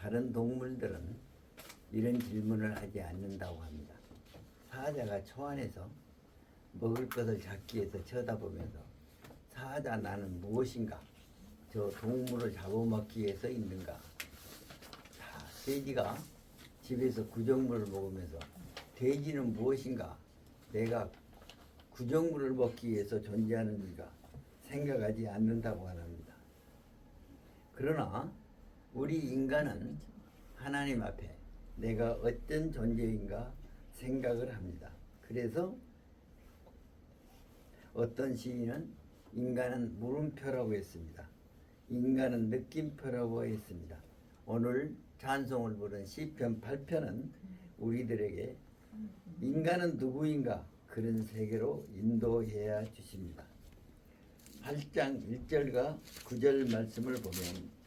다른 동물들은 이런 질문을 하지 않는다고 합니다. 사자가 초안에서 먹을 것을 찾기 위해서 쳐다보면서 사자 나는 무엇인가? 저 동물을 잡아먹기 위해서 있는가? 돼지가 집에서 구정물을 먹으면서 돼지는 무엇인가? 내가 구정물을 먹기 위해서 존재하는가 생각하지 않는다고 합니다. 그러나 우리 인간은 하나님 앞에 내가 어떤 존재인가 생각을 합니다. 그래서 어떤 시인은 인간은 물음표라고 했습니다. 인간은 느낌표라고 했습니다. 오늘 찬송을 부른 시편 8편은 우리들에게 인간은 누구인가 그런 세계로 인도해야 주십니다. 8장 1절과 9절 말씀을 보면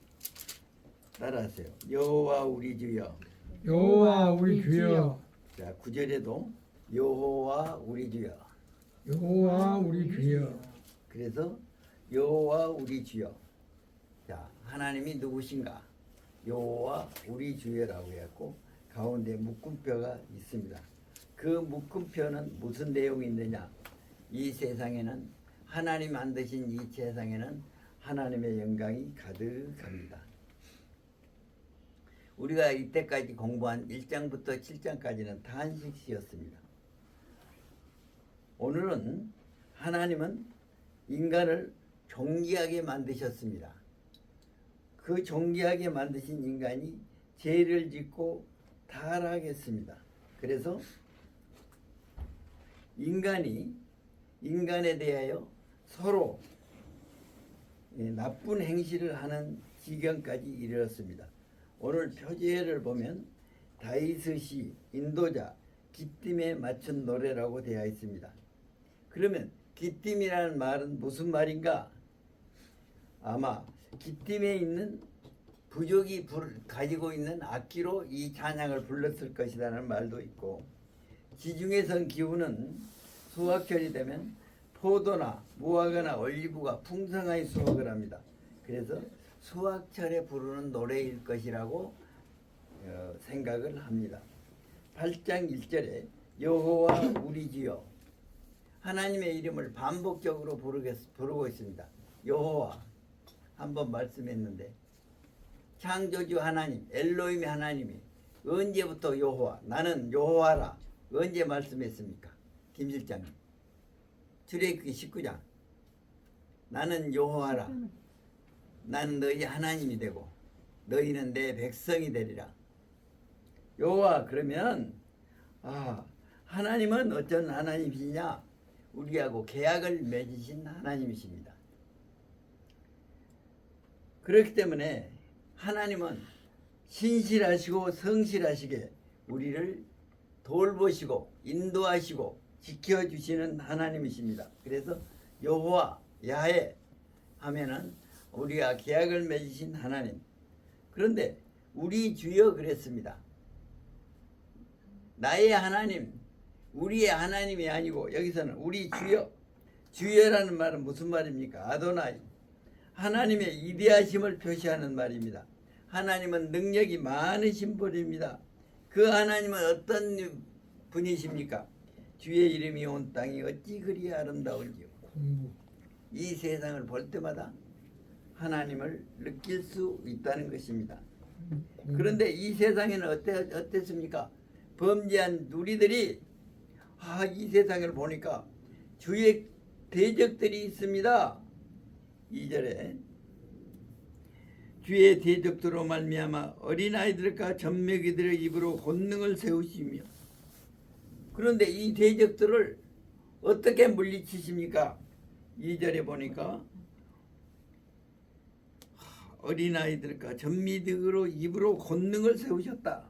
따라하세요. 여호와 우리 주여. 여호와 우리 주여. 자, 9절에도 여호와 우리 주여. 여호와 우리 주여. 그래서 여호와 우리 주여. 자, 하나님이 누구신가? 여호와 우리 주여라고 했고 가운데 묶음표가 있습니다. 그 묶음표는 무슨 내용이 있느냐? 이 세상에는 하나님 만드신 이 세상에는 하나님의 영광이 가득합니다. 우리가 이때까지 공부한 1장부터 7장까지는 단식시였습니다. 오늘은 하나님은 인간을 존귀하게 만드셨습니다. 그 존귀하게 만드신 인간이 죄를 짓고 타락했습니다. 그래서 인간이 인간에 대하여 서로 나쁜 행실을 하는 지경까지 이르렀습니다. 오늘 표제를 보면 다윗의 인도자 기띔에 맞춘 노래라고 되어 있습니다. 그러면 기띔이라는 말은 무슨 말인가? 아마 기띔에 있는 부족이 가지고 있는 악기로 이 찬양을 불렀을 것이라는 말도 있고, 지중해성 기후는 수확철이 되면 포도나 무화과나 올리브가 풍성하게 수확을 합니다. 그래서 수확철에 부르는 노래일 것이라고 생각을 합니다. 8장 1절에 여호와 우리 주여, 하나님의 이름을 반복적으로 부르고 있습니다. 여호와 한번 말씀했는데, 창조주 하나님 엘로힘의 하나님이 언제부터 여호와, 나는 여호와라 언제 말씀했습니까? 김실장님, 출애굽기 19장 나는 여호와라, 나는 너희 하나님이 되고 너희는 내 백성이 되리라. 여호와 그러면 하나님은 어떤 하나님이시냐? 우리하고 계약을 맺으신 하나님이십니다. 그렇기 때문에 하나님은 신실하시고 성실하시게 우리를 돌보시고 인도하시고 지켜주시는 하나님이십니다. 그래서 여호와 야훼 하면은 우리가 계약을 맺으신 하나님. 그런데 우리 주여 그랬습니다. 나의 하나님, 우리의 하나님이 아니고 여기서는 우리 주여. 주여라는 말은 무슨 말입니까? 아도나이, 하나님의 이대하심을 표시하는 말입니다. 하나님은 능력이 많으신 분입니다. 그 하나님은 어떤 분이십니까? 주의 이름이 온 땅이 어찌 그리 아름다운지요. 이 세상을 볼 때마다 하나님을 느낄 수 있다는 것입니다. 그런데 이 세상에는 어땠습니까? 범죄한 우리들이 이 세상을 보니까 주의 대적들이 있습니다. 2절에 주의 대적들로 말미암아 어린아이들과 젖먹이들의 입으로 권능을 세우시며, 그런데 이 대적들을 어떻게 물리치십니까? 2절에 보니까 어린아이들과 젖먹이들로 입으로 권능을 세우셨다.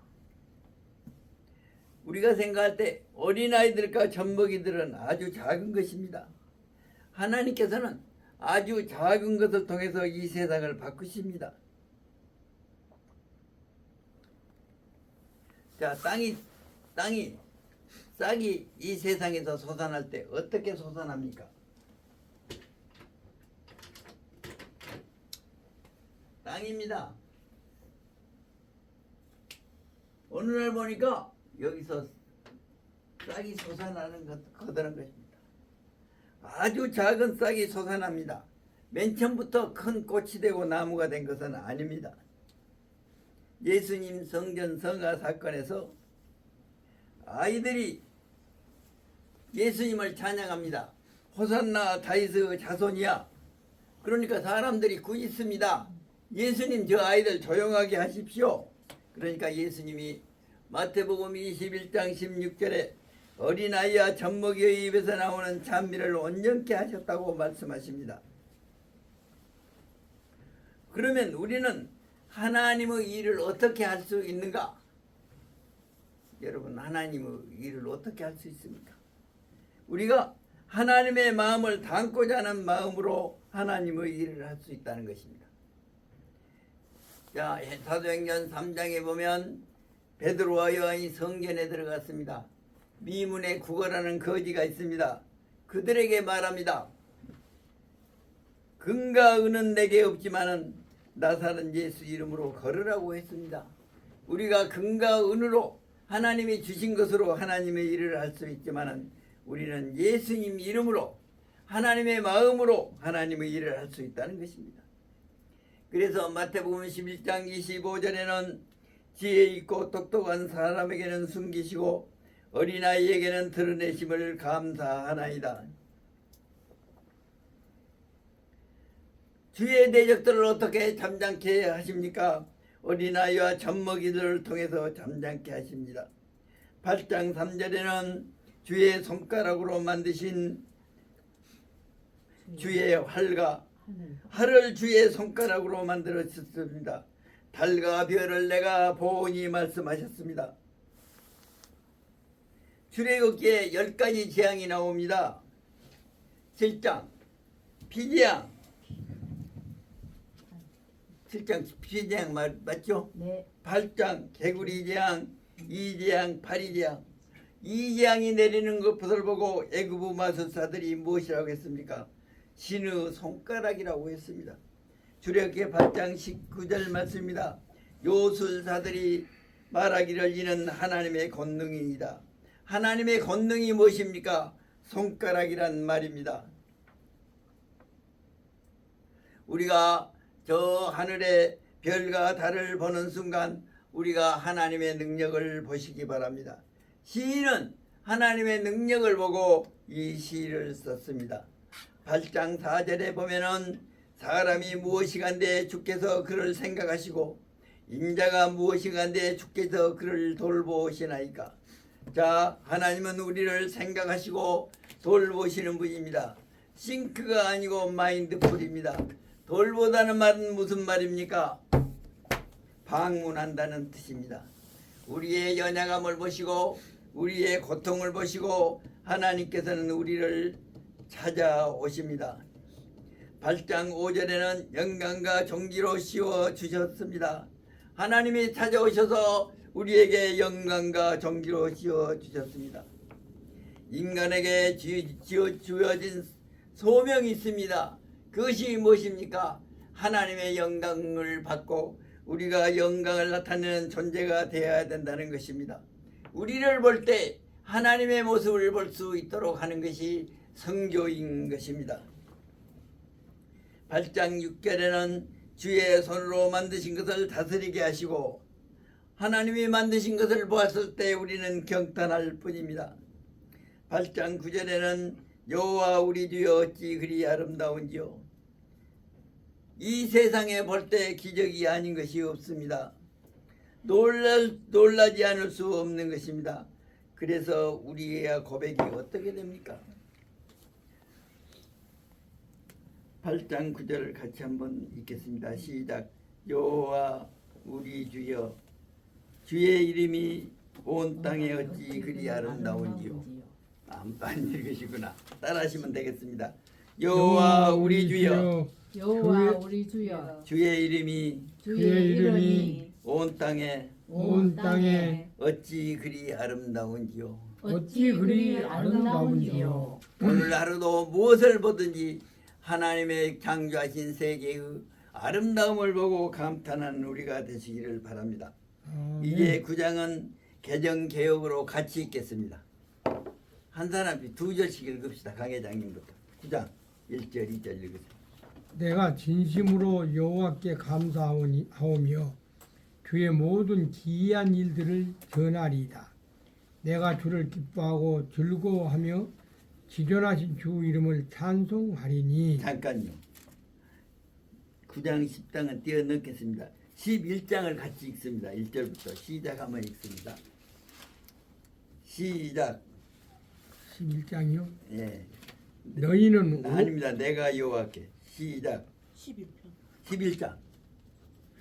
우리가 생각할 때 어린아이들과 젖먹이들은 아주 작은 것입니다. 하나님께서는 아주 작은 것을 통해서 이 세상을 바꾸십니다. 자, 싹이 이 세상에서 솟아날 때 어떻게 솟아납니까? 땅입니다. 어느 날 보니까 여기서 싹이 솟아나는 것 거다란 것입니다. 아주 작은 싹이 솟아납니다. 맨 처음부터 큰 꽃이 되고 나무가 된 것은 아닙니다. 예수님 성전 성화 사건에서 아이들이 예수님을 찬양합니다. 호산나 다윗의 자손이야. 그러니까 사람들이 꾸짖습니다. 예수님 저 아이들 조용하게 하십시오. 그러니까 예수님이 마태복음 21장 16절에 어린아이와 젖먹이의 입에서 나오는 찬미를 온전케 하셨다고 말씀하십니다. 그러면 우리는 하나님의 일을 어떻게 할 수 있는가? 여러분, 하나님의 일을 어떻게 할 수 있습니까? 우리가 하나님의 마음을 담고자 하는 마음으로 하나님의 일을 할 수 있다는 것입니다. 자, 사도행전 3장에 보면 베드로와 요한이 성전에 들어갔습니다. 미문에 구걸하는 거지가 있습니다. 그들에게 말합니다. 금과 은은 내게 없지만은 나사는 예수 이름으로 걸으라고 했습니다. 우리가 금과 은으로 하나님이 주신 것으로 하나님의 일을 할 수 있지만은 우리는 예수님 이름으로 하나님의 마음으로 하나님의 일을 할 수 있다는 것입니다. 그래서 마태복음 11장 25절에는 지혜 있고 똑똑한 사람에게는 숨기시고 어린아이에게는 드러내심을 감사하나이다. 주의 대적들을 어떻게 잠잠케 하십니까? 어린아이와 젖먹이들을 통해서 잠잠케 하십니다. 8장 3절에는 주의 손가락으로 만드신 주의 활을 주의 손가락으로 만들었습니다. 달과 별을 내가 보오니 말씀하셨습니다. 출애굽기에 10가지 재앙이 나옵니다. 7장 피재앙 7장 피재앙 맞죠? 네. 8장 개구리 재앙, 2재앙, 8재앙. 이 재앙이 내리는 것을 보고 애굽의 마술사들이 무엇이라고 했습니까? 신의 손가락이라고 했습니다. 출애굽기 8장 19절 말씀입니다. 요술사들이 말하기를 이는 하나님의 권능이다. 하나님의 권능이 무엇입니까? 손가락이란 말입니다. 우리가 저 하늘의 별과 달을 보는 순간 우리가 하나님의 능력을 보시기 바랍니다. 시인은 하나님의 능력을 보고 이 시를 썼습니다. 8장 4절에 보면은 사람이 무엇이간데 주께서 그를 생각하시고 인자가 무엇이간데 주께서 그를 돌보시나이까. 자, 하나님은 우리를 생각하시고 돌보시는 분입니다. 싱크가 아니고 마인드풀입니다. 돌보다는 말은 무슨 말입니까? 방문한다는 뜻입니다. 우리의 연약함을 보시고 우리의 고통을 보시고 하나님께서는 우리를 찾아오십니다. 8장 5절에는 영광과 존귀로 씌워 주셨습니다. 하나님이 찾아오셔서 우리에게 영광과 존귀로 씌워 주셨습니다. 인간에게 주어진 소명이 있습니다. 그것이 무엇입니까? 하나님의 영광을 받고 우리가 영광을 나타내는 존재가 되어야 된다는 것입니다. 우리를 볼 때 하나님의 모습을 볼 수 있도록 하는 것이 성교인 것입니다. 8장 6절에는 주의 손으로 만드신 것을 다스리게 하시고 하나님이 만드신 것을 보았을 때 우리는 경탄할 뿐입니다. 8장 9절에는 여호와 우리 주여 어찌 그리 아름다운지요. 이 세상에 볼 때 기적이 아닌 것이 없습니다. 놀라지 않을 수 없는 것입니다. 그래서 우리의 고백이 어떻게 됩니까? 8장 9절 같이 한번 읽겠습니다. 시작. 여호와 우리 주여 주의 이름이 온 땅에 어찌 그리 아름다운지요. 안 읽으시구나. 따라하시면 되겠습니다. 여호와 우리 주여 여호와 우리 주여 주의 이름이 주의 이름이 온 땅에 어찌 그리 아름다운지요. 어찌 그리 아름다운지요. 오늘 하루도 무엇을 보든지 하나님의 창조하신 세계의 아름다움을 보고 감탄하는 우리가 되시기를 바랍니다. 이제 9장은 개정 개혁으로 같이 읽겠습니다. 한 사람이 2절씩 읽읍시다. 강 회장님부터 9장 1절 2절 읽으세요. 내가 진심으로 여호와께 감사하오며 주의 모든 기이한 일들을 전하리이다. 내가 주를 기뻐하고 즐거워하며 지존하신 주 이름을 찬송하리니. 잠깐요. 9장 10장은 띄어넣겠습니다. 11장을 같이 읽습니다. 1절부터 시작하면 읽습니다. 시작. 11장이요. 예. 너희는 아닙니다. 내가 여호와께. 시작. 11편 11장.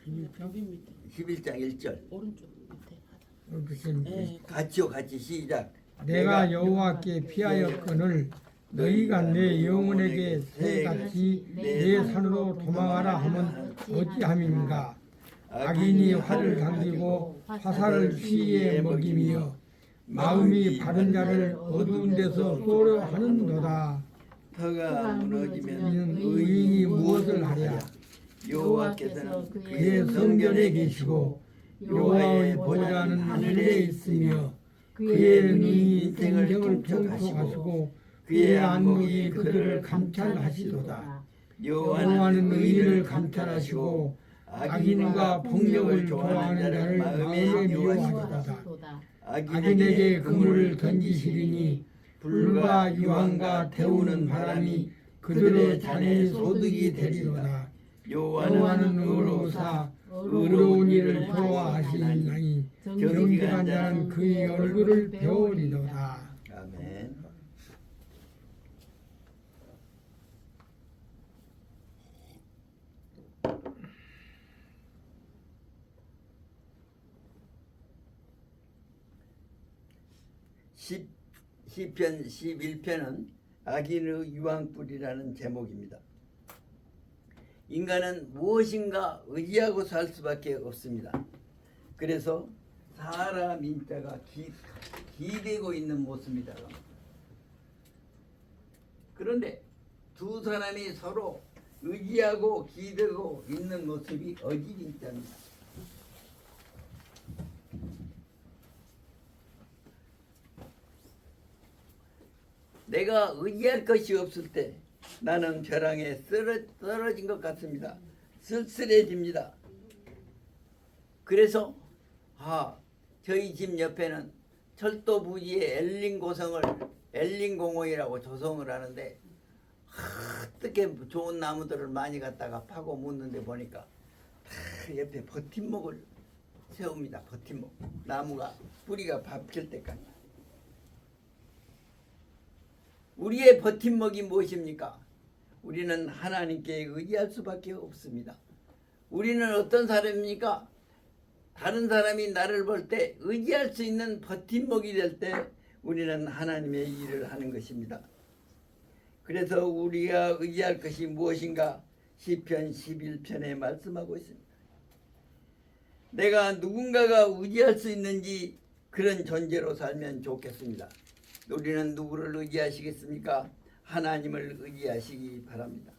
11장? 여기 밑에 11장 1절. 오른쪽 밑에 이렇게 같이요. 같이 시작. 내가 여호와께 피하였거늘 너희가 내 영혼에게 새같이 내 산으로 도망하라 하면 어찌함인가. 악인이 활을 당기고 화살을 피에 먹이며 마음이 바른 자를 어두운 데서 쏘려 하는도다. 터가 무너지면 의인이 무엇을 하랴. 여호와께서는 그의 성전에 계시고 여호와의 보좌는 하늘에 있으며 그의 눈이 인생을 평통하시고 그의 안목이 그들을 감찰하시도다. 여호와는 의인을 감찰하시고 악인과 폭력을 좋아하는 자를 마음에 미워하시도다. 악인에게 그물을 던지시리니 불과 유황과 태우는 바람이 그들의 잔의 소득이 되리로다. 여호와는 의로우사 의로운 일을 좋아하시나니 정직한 자는 그의 얼굴을 배우리로다. 아멘. 시편 11편은 악인의 유황불이라는 제목입니다. 인간은 무엇인가 의지하고 살 수밖에 없습니다. 그래서 사람 인자가 기대고 있는 모습입니다. 그런데 두 사람이 서로 의지하고 기대고 있는 모습이 어지인자입니다. 내가 의지할 것이 없을 때 나는 벼랑에 떨어진 것 같습니다. 쓸쓸해집니다. 그래서 저희 집 옆에는 철도 부지에 엘링공원이라고 조성을 하는데 어떻게 좋은 나무들을 많이 갖다가 파고 묻는데 보니까 다 옆에 버팀목을 세웁니다. 버팀목. 나무가 뿌리가 밟힐 때까지. 우리의 버팀목이 무엇입니까? 우리는 하나님께 의지할 수밖에 없습니다. 우리는 어떤 사람입니까? 다른 사람이 나를 볼 때 의지할 수 있는 버팀목이 될 때 우리는 하나님의 일을 하는 것입니다. 그래서 우리가 의지할 것이 무엇인가? 시편 11편에 말씀하고 있습니다. 내가 누군가가 의지할 수 있는지 그런 존재로 살면 좋겠습니다. 우리는 누구를 의지하시겠습니까? 하나님을 의지하시기 바랍니다.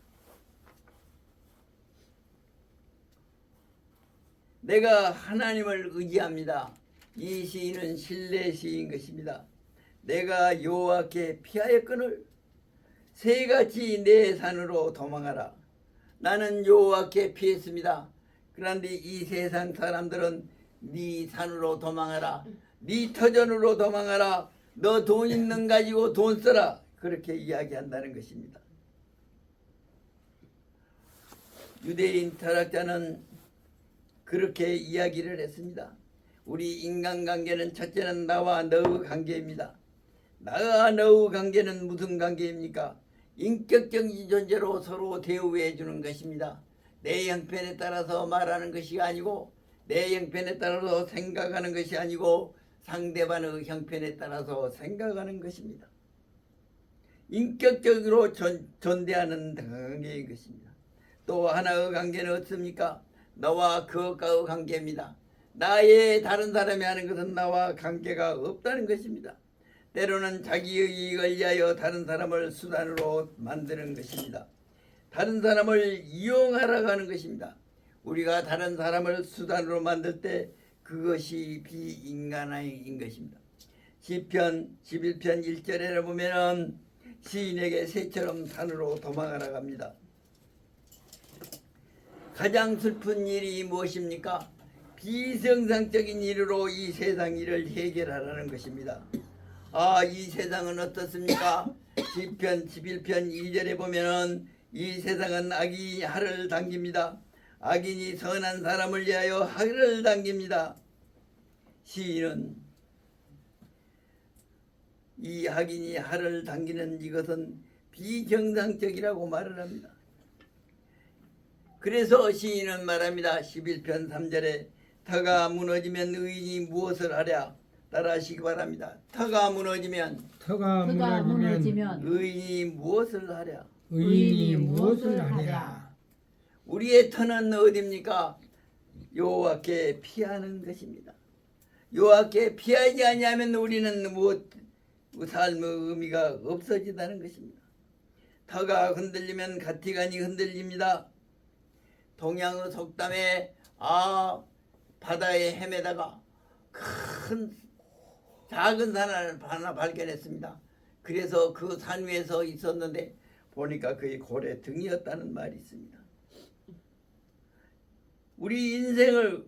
내가 하나님을 의지합니다. 이 시인은 신뢰 시인 것입니다. 내가 여호와께 피하였거늘 새같이 내 산으로 도망하라. 나는 여호와께 피했습니다. 그런데 이 세상 사람들은 네 산으로 도망하라. 네 터전으로 도망하라. 너 돈 있는 가지고 돈 써라. 그렇게 이야기한다는 것입니다. 유대인 철학자는 그렇게 이야기를 했습니다. 우리 인간관계는 첫째는 나와 너의 관계입니다. 나와 너의 관계는 무슨 관계입니까? 인격적인 존재로 서로 대우해 주는 것입니다. 내 형편에 따라서 말하는 것이 아니고 내 형편에 따라서 생각하는 것이 아니고 상대방의 형편에 따라서 생각하는 것입니다. 인격적으로 존대하는 관계인 것입니다. 또 하나의 관계는 어떻습니까? 너와 그것과의 관계입니다. 나의 다른 사람이 하는 것은 나와 관계가 없다는 것입니다. 때로는 자기의 이익을 위하여 다른 사람을 수단으로 만드는 것입니다. 다른 사람을 이용하라고 하는 것입니다. 우리가 다른 사람을 수단으로 만들 때 그것이 비인간인 것입니다. 시편 11편 1절에 보면은 시인에게 새처럼 산으로 도망하라고 합니다. 가장 슬픈 일이 무엇입니까? 비정상적인 일으로 이 세상 일을 해결하라는 것입니다. 이 세상은 어떻습니까? 시편 11편 2절에 보면은 이 세상은 악인이 할을 당깁니다. 악인이 선한 사람을 위하여 할을 당깁니다. 시인은 이 악인이 할을 당기는 이것은 비정상적이라고 말을 합니다. 그래서 시인은 말합니다. 11편 3절에 터가 무너지면 의인이 무엇을 하랴? 따라하시기 바랍니다. 터가 무너지면 의인이 무엇을 하랴? 의인이 무엇을 하랴? 우리의 터는 어디입니까? 여호와께 피하는 것입니다. 여호와께 피하지 아니하면 우리는 삶의 의미가 없어진다는 것입니다. 터가 흔들리면 가티간이 흔들립니다. 동양의 속담에 바다에 헤매다가 작은 산 하나 발견했습니다. 그래서 그 산 위에서 있었는데 보니까 그의 고래 등이었다는 말이 있습니다. 우리 인생을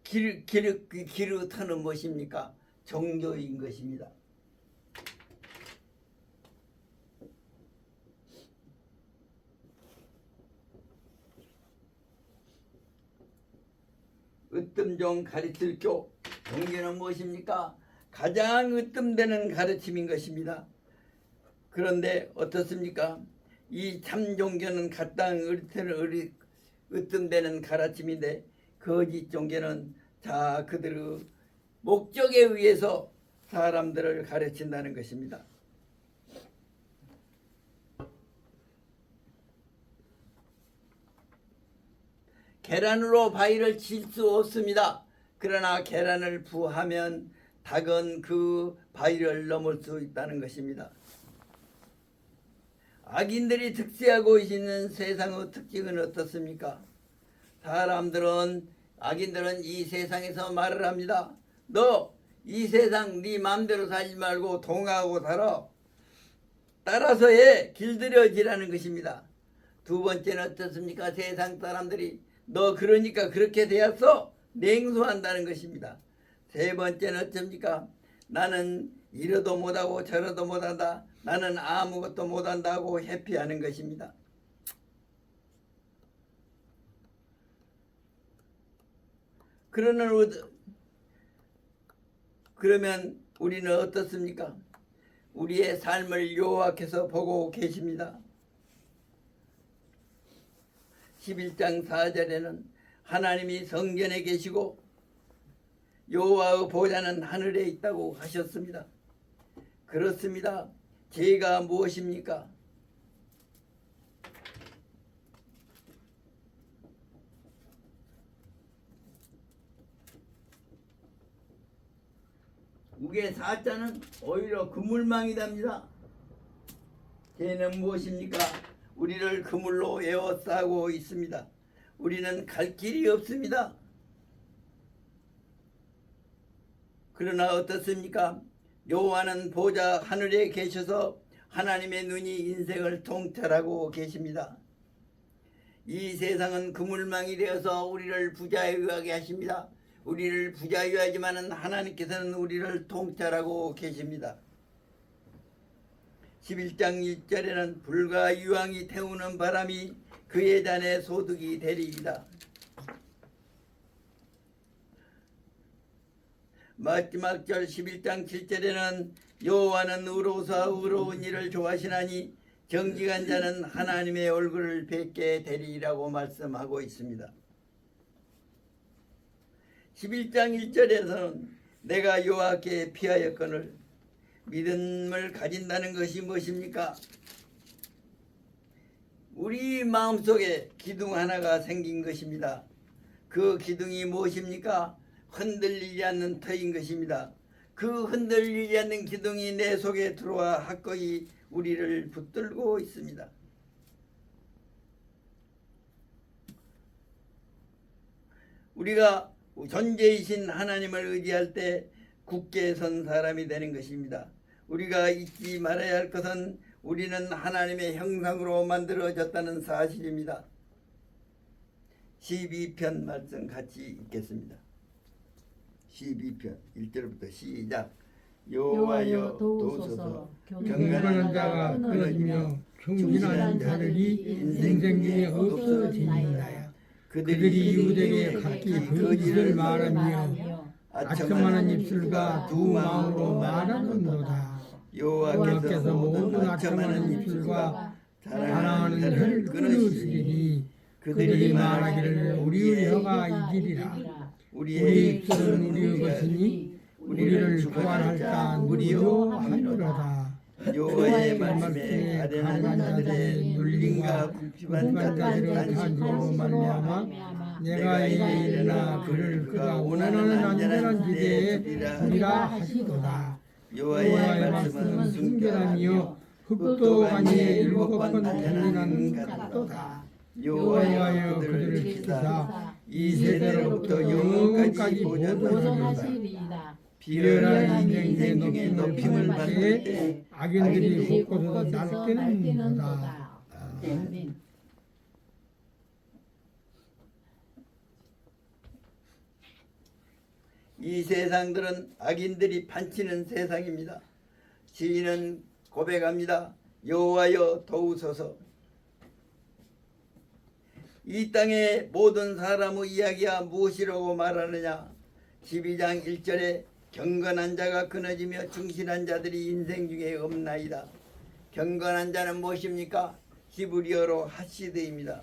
길을 터는 무엇입니까? 종교인 것입니다. 으뜸종 가르칠 교, 종교는 무엇입니까? 가장 으뜸되는 가르침인 것입니다. 그런데 어떻습니까? 이 참 종교는 으뜸되는 가르침인데 거짓 종교는 그들의 목적에 의해서 사람들을 가르친다는 것입니다. 계란으로 바위를 칠 수 없습니다. 그러나 계란을 부하면 닭은 그 바위를 넘을 수 있다는 것입니다. 악인들이 득세하고 있는 세상의 특징은 어떻습니까? 악인들은 이 세상에서 말을 합니다. 너 이 세상 네 마음대로 살지 말고 동하고 살아. 따라서 길들여지라는 것입니다. 두 번째는 어떻습니까? 세상 사람들이 너 그러니까 그렇게 되었어? 냉소한다는 것입니다. 세 번째는 어떻습니까? 나는 이러도 못하고 저러도 못한다. 나는 아무것도 못한다고 회피하는 것입니다. 그러면 우리는 어떻습니까? 우리의 삶을 여호와께서 보고 계십니다. 11장 4절에는 하나님이 성전에 계시고 여호와의 보좌는 하늘에 있다고 하셨습니다. 그렇습니다. 죄가 무엇입니까? 우리의 사자는 오히려 그물망이답니다. 죄는 무엇입니까? 우리를 그물로 에워싸고 있습니다. 우리는 갈 길이 없습니다. 그러나 어떻습니까? 여호와는 보좌 하늘에 계셔서 하나님의 눈이 인생을 통찰하고 계십니다. 이 세상은 그물망이 되어서 우리를 부자에 의하게 하십니다. 우리를 부자에 하지만은 하나님께서는 우리를 통찰하고 계십니다. 11장 1절에는 불과 유황이 태우는 바람이 그의 잔에 소득이 되리이다. 마지막 절 11장 7절에는 여호와는 의로우사 의로운 일을 좋아하시나니 정직한 자는 하나님의 얼굴을 뵙게 되리라고 말씀하고 있습니다. 11장 1절에서는 내가 여호와께 피하였거늘 믿음을 가진다는 것이 무엇입니까? 우리 마음속에 기둥 하나가 생긴 것입니다. 그 기둥이 무엇입니까? 흔들리지 않는 터인 것입니다. 그 흔들리지 않는 기둥이 내 속에 들어와 확고히 우리를 붙들고 있습니다. 우리가 존재이신 하나님을 의지할 때 굳게 선 사람이 되는 것입니다. 우리가 잊지 말아야 할 것은 우리는 하나님의 형상으로 만들어졌다는 사실입니다. 12편 말씀 같이 읽겠습니다. 12편 1절부터 시작. 여호와여 도우소서 경건한 자가 끊어지며 충실한 자들이 인생 중에 없어지니이다. 그들이 이웃에게 각기 거짓을 말하며 악청하는 입술과 두 마음으로 말하는도다. 여호와께서 모든 악청하는 입술과 자랑하는 혀를 끊으시리니 그들이 말하기를 우리의 혀가 이기리라. 우리의 입술은 우리의 것이니 우리를 구원할까 무리요하리로다. 여호와의 말씀에 가련한 자들의 눌림과 궁핍한 자들의 간증으로 말미암아 내가 이에 일어나 그가 원하는 안전한 지대에 두리라 하시도다. 여호와의 말씀은 순결하며 흙도 아니에 7번 단련한 같도다. 여호와여 그들을 지키사 이 세대로부터 영원까지 보존하시리이다. 비열한 인생의 높임을 받을 때 악인들이 곳곳에서 날뛰는도다. 아멘. 이 세상들은 악인들이 판치는 세상입니다. 시인은 고백합니다. 여호와여 도우소서. 이 땅의 모든 사람의 이야기가 무엇이라고 말하느냐. 12장 1절에 경건한 자가 끊어지며 충실한 자들이 인생 중에 없나이다. 경건한 자는 무엇입니까? 히브리어로 하시드입니다.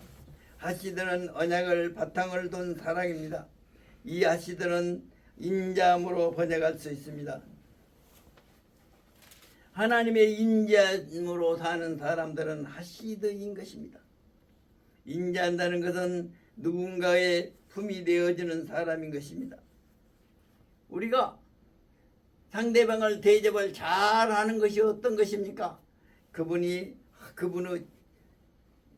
하시드는 언약을 바탕을 둔 사랑입니다. 이 하시드는 인자함으로 번역할 수 있습니다. 하나님의 인자함으로 사는 사람들은 하시드인 것입니다. 인자한다는 것은 누군가의 품이 되어주는 사람인 것입니다. 우리가 상대방을 대접을 잘하는 것이 어떤 것입니까? 그분의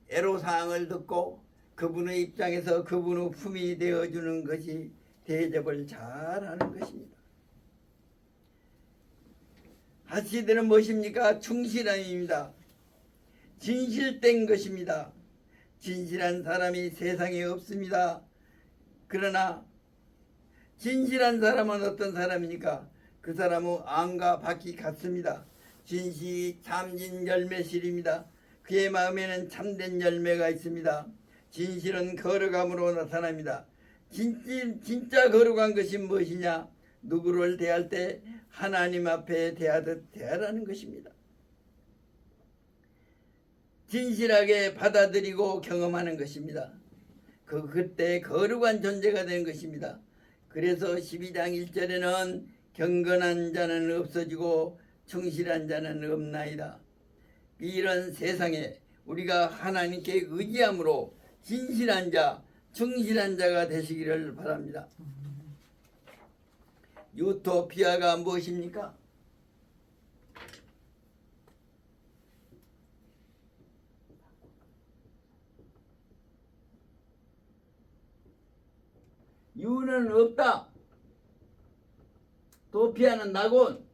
애로사항을 듣고 그분의 입장에서 그분의 품이 되어주는 것이 대접을 잘하는 것입니다. 하시드는 무엇입니까? 충실함입니다. 진실된 것입니다. 진실한 사람이 세상에 없습니다. 그러나 진실한 사람은 어떤 사람입니까? 그 사람은 안과 밖이 같습니다. 진실이 참진 열매실입니다. 그의 마음에는 참된 열매가 있습니다. 진실은 거룩함으로 나타납니다. 진짜 거룩한 것이 무엇이냐? 누구를 대할 때 하나님 앞에 대하듯 대하라는 것입니다. 진실하게 받아들이고 경험하는 것입니다. 그때 거룩한 존재가 되는 것입니다. 그래서 12장 1절에는 경건한 자는 없어지고 충실한 자는 없나이다. 이런 세상에 우리가 하나님께 의지함으로 진실한 자, 충실한 자가 되시기를 바랍니다. 유토피아가 무엇입니까? 유는 없다. 도피아는 낙원.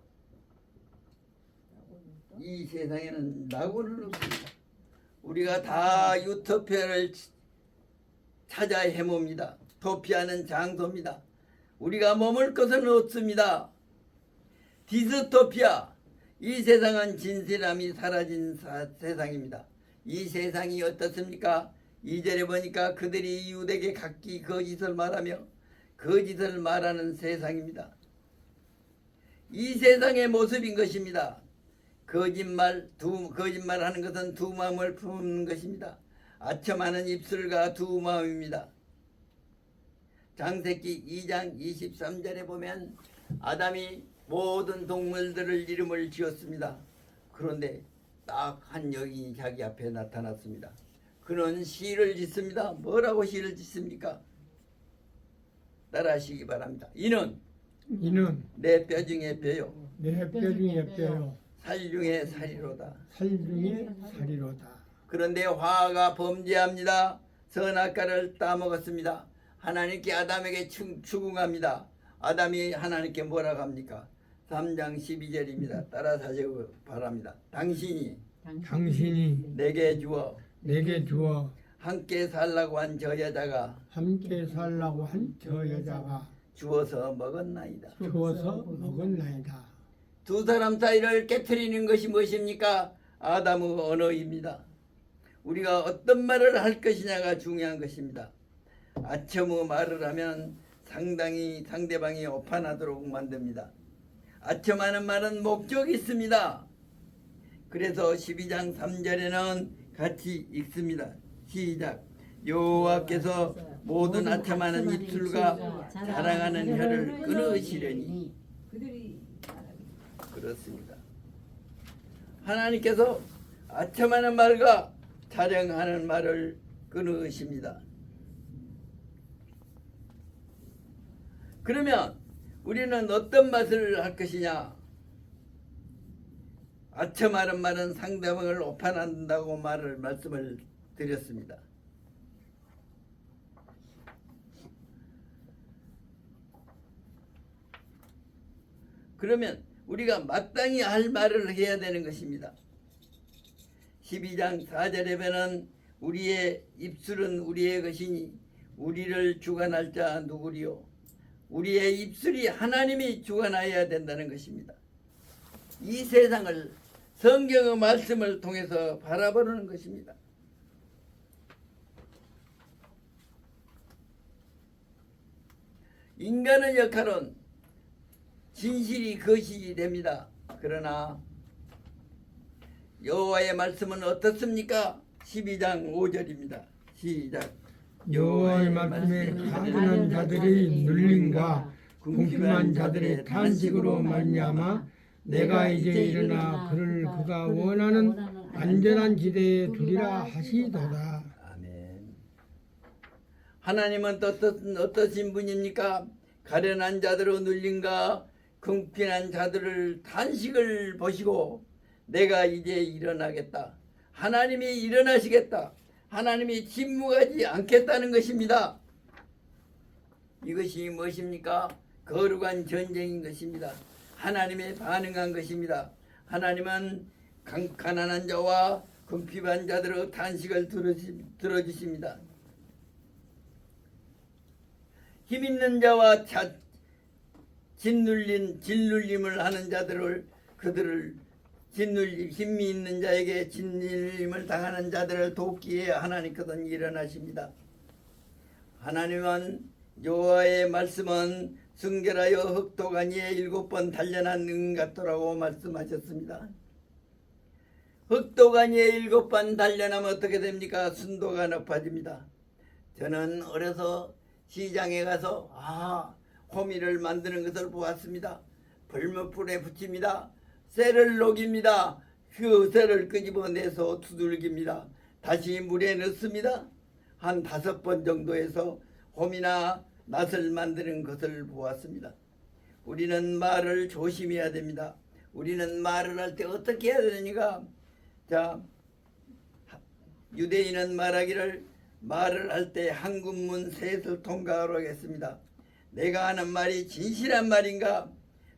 이 세상에는 낙원은 없습니다. 우리가 다 유토피아를 찾아 헤맵니다. 도피아는 장소입니다. 우리가 머물 것은 없습니다. 디스토피아. 이 세상은 진실함이 사라진 세상입니다. 이 세상이 어떻습니까? 2절에 보니까 그들이 이웃에게 각기 거짓을 말하며 거짓을 말하는 세상입니다. 이 세상의 모습인 것입니다. 거짓말하는 것은 두 마음을 품는 것입니다. 아첨하는 입술과 두 마음입니다. 창세기 2장 23절에 보면 아담이 모든 동물들을 이름을 지었습니다. 그런데 딱 한 여인이 자기 앞에 나타났습니다. 그는 시를 짓습니다. 뭐라고 시를 짓습니까? 따라하시기 바랍니다. 이는 내 뼈 중에 뼈요 내 뼈 중에 뼈요 살 중에 살이로다. 살 중에 살이로다. 그런데 화가 범죄합니다. 선악과를 따먹었습니다. 하나님께 아담에게 추궁합니다. 아담이 하나님께 뭐라고 합니까? 3장 12절입니다. 따라서 하시기 바랍니다. 당신이 당신이 내게 주어 내게 주어 함께 살라고 한 저 여자가 함께 살라고 한 저 여자가 주어서 먹었나이다. 주어서 먹었나이다. 두 사람 사이를 깨트리는 것이 무엇입니까? 아담의 언어입니다. 우리가 어떤 말을 할 것이냐가 중요한 것입니다. 아첨의 말을 하면 상당히 상대방이 오판하도록 만듭니다. 아첨하는 말은 목적이 있습니다. 그래서 12장 3절에는 같이 읽습니다. 시작. 여호와께서 모든 아첨하는 입술과 자랑하는 혀를 끊으시려니. 그렇습니다. 하나님께서 아첨하는 말과 자랑하는 말을 끊으십니다. 그러면 우리는 어떤 맛을 할 것이냐? 아첨하는 말은 상대방을 오판한다고 말씀을 드렸습니다. 그러면 우리가 마땅히 할 말을 해야 되는 것입니다. 12장 4절에 보면 우리의 입술은 우리의 것이니 우리를 주관할 자 누구리요? 우리의 입술이 하나님이 주관하여야 된다는 것입니다. 이 세상을 성경의 말씀을 통해서 바라보는 것입니다. 인간의 역할은 진실이 거시기 됩니다. 그러나 여호와의 말씀은 어떻습니까? 12장 5절입니다. 시작. 여호와의 말씀에 가증한 자들의 눌림과 궁핍한 자들의 탄식으로 말미암아 내가 이제 일어나 그를 그가 원하는 안전한 지대에 두리라 하시도다. 아멘. 하나님은 어떠신 분입니까? 가련한 자들의 눌림과 궁핍한 자들을 탄식을 보시고 내가 이제 일어나겠다. 하나님이 일어나시겠다. 하나님이 침묵하지 않겠다는 것입니다. 이것이 무엇입니까? 거룩한 전쟁인 것입니다. 하나님의 반응한 것입니다. 하나님은 가난한 자와 궁핍한 자들의 탄식을 들어주십니다. 힘 있는 자와 짓눌림을 하는 자들을 그들을 힘이 있는 자에게 짓눌림을 당하는 자들을 돕기에 하나님께서는 일어나십니다. 하나님은 여호와의 말씀은 순결하여 흑도가니에 7번 단련한 은 같더라고 말씀하셨습니다. 흑도가니에 7번 단련하면 어떻게 됩니까? 순도가 높아집니다. 저는 어려서 시장에 가서 호미를 만드는 것을 보았습니다. 벌목불에 붙입니다. 쇠를 녹입니다. 그 쇠를 끄집어내서 두들깁니다. 다시 물에 넣습니다. 한 5번 정도에서 홈이나 낫을 만드는 것을 보았습니다. 우리는 말을 조심해야 됩니다. 우리는 말을 할 때 어떻게 해야 되니까? 자, 유대인은 말하기를 말을 할 때 한 군문 셋을 통과하라고 하겠습니다. 내가 하는 말이 진실한 말인가?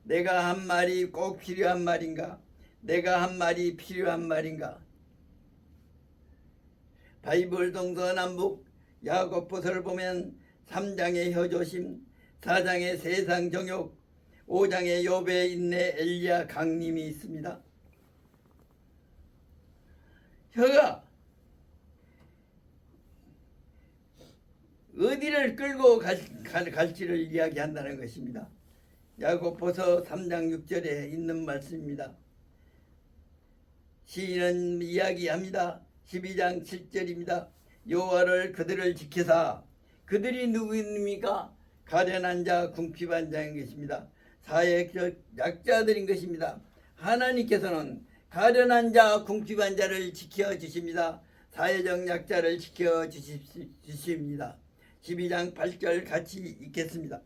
내가 한 말이 꼭 필요한 말인가? 내가 한 말이 필요한 말인가? 바이블 동서남북 야고보서를 보면 3장의 혀조심, 4장의 세상 정욕, 5장의 욥의 인내, 엘리야 강림이 있습니다. 혀가 어디를 끌고 갈지를 이야기한다는 것입니다. 야고보서 3장 6절에 있는 말씀입니다. 시인은 이야기합니다. 12장 7절입니다. 여호와를 그들을 지키사 그들이 누구입니까? 가련한 자, 궁핍한 자인 것입니다. 사회적 약자들인 것입니다. 하나님께서는 가련한 자, 궁핍한 자를 지켜주십니다. 사회적 약자를 지켜주십니다. 12장 8절 같이 읽겠습니다.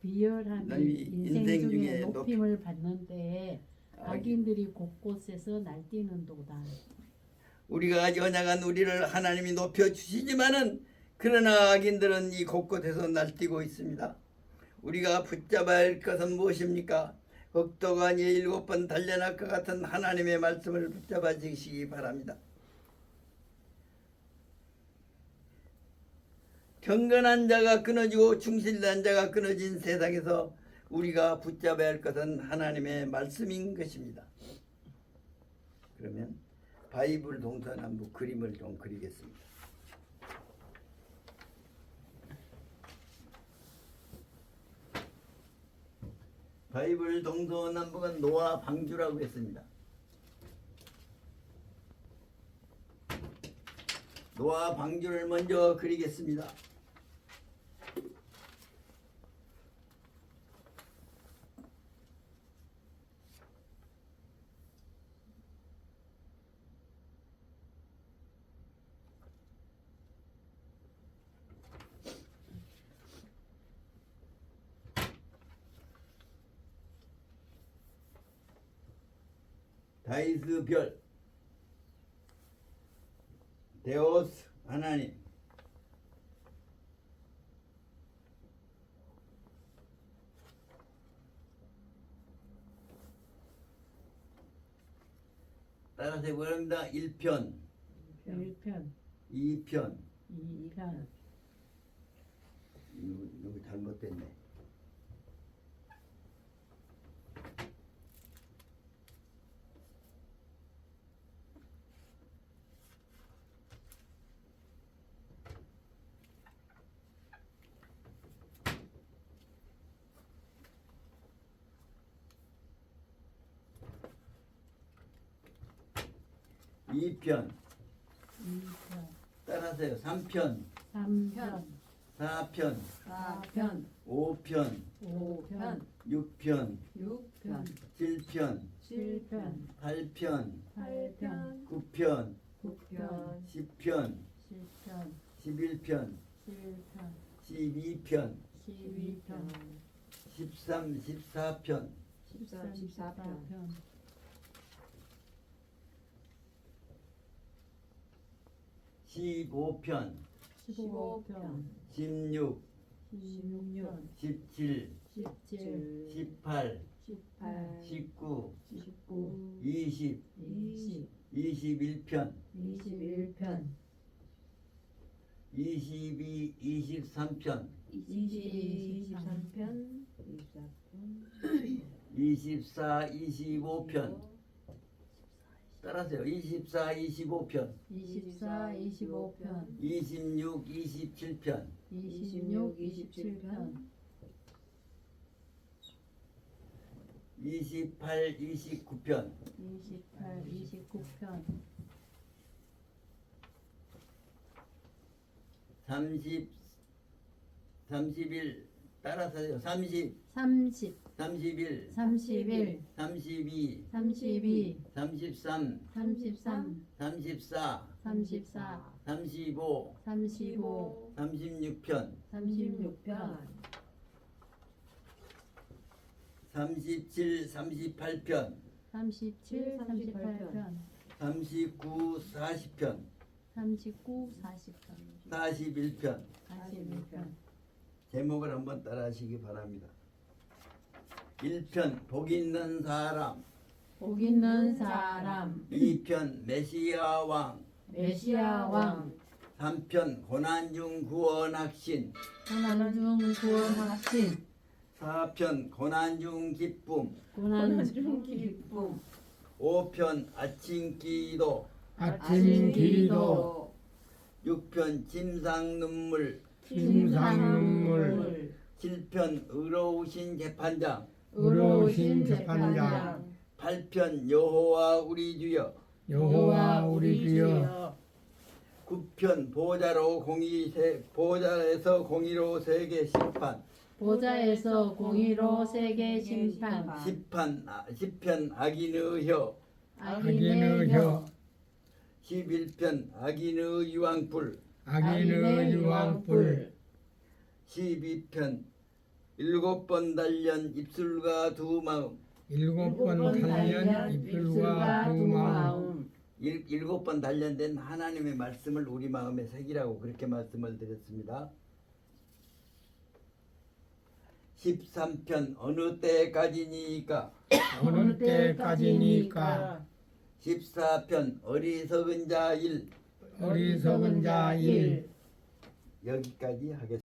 비열함이 인생 중에 높임을 받는 데에 악인들이 곳곳에서 날뛰는도다. 우리가 연약한 우리를 하나님이 높여주시지만은 그러나 악인들은 이 곳곳에서 날뛰고 있습니다. 우리가 붙잡아야 할 것은 무엇입니까? 흑도가 아니 7번 달려날 것 같은 하나님의 말씀을 붙잡아 주시기 바랍니다. 경건한 자가 끊어지고 충실한 자가 끊어진 세상에서 우리가 붙잡아야 할 것은 하나님의 말씀인 것입니다. 그러면 바이블 동서남북 그림을 좀 그리겠습니다. 바이블 동서남북은 노아 방주라고 했습니다. 노아 방주를 먼저 그리겠습니다. 다이스 별, 데오스 하나님, 따라서 해보랍니다. 1편, 1편, 2편, 2편, 여기 잘못됐네. 이편 2편, 따라서요. 3편, 3편, 4편, 4편, 5편, 5편, 6편, 6편, 7편, 7편, 8편, 8편, 9편, 9편, 10편, 10편, 11편, 7편, 12편, 12편, 13, 14편, 13, 14편, 15편, 15편, 16, 16편, 17, 17, 18, 18, 19, 19, 20, 20, 21편, 21편, 22, 23편, 23편, 24, 25편. 따라서요. 24, 25편, 24, 25편, 26, 27편, 26, 27편, 28, 29편, 28, 29편, 30, 31, 따라서요. 30, 30, 31, 31, 32, 32, 33, 33, 34, 34, 35, 35, 36편, 36편, 37, 38편, 37, 38편, 39, 40편, 39, 40편, 41편. 41편, 제목을 한번 따라하시기 바랍니다. 1편 복 있는 사람, 복 있는 사람, 2편 메시아 왕, 메시아 왕, 3편 고난 중 구원 확신, 고난 중 구원 확신, 4편 고난 중 기쁨, 고난 중 기쁨, 5편 아침 기도, 아침 기도, 6편 진상 눈물, 진상 눈물, 7편 의로우신 재판장, 의로우신 재판장, 8편 여호와 우리 주여, 여호와 우리 주여, 9편 보좌에서 공의로 세계 심판, 보좌에서 공의로 세계 심판, 10편 악인의 혀, 악인의 혀, 11편 악인의 유황불, 악인의 유황불, 12편 7번 단련 입술과 두 마음, 7번 달련 입술과 두 마음, 일곱 번 단련된 하나님의 말씀을 우리 마음에 새기라고 그렇게 말씀을 드렸습니다. 13편 어느 때까지니까. 어느 때까지니까 14편 어리석은 자 일. 어리석은 자 일. 여기까지 하겠습니다.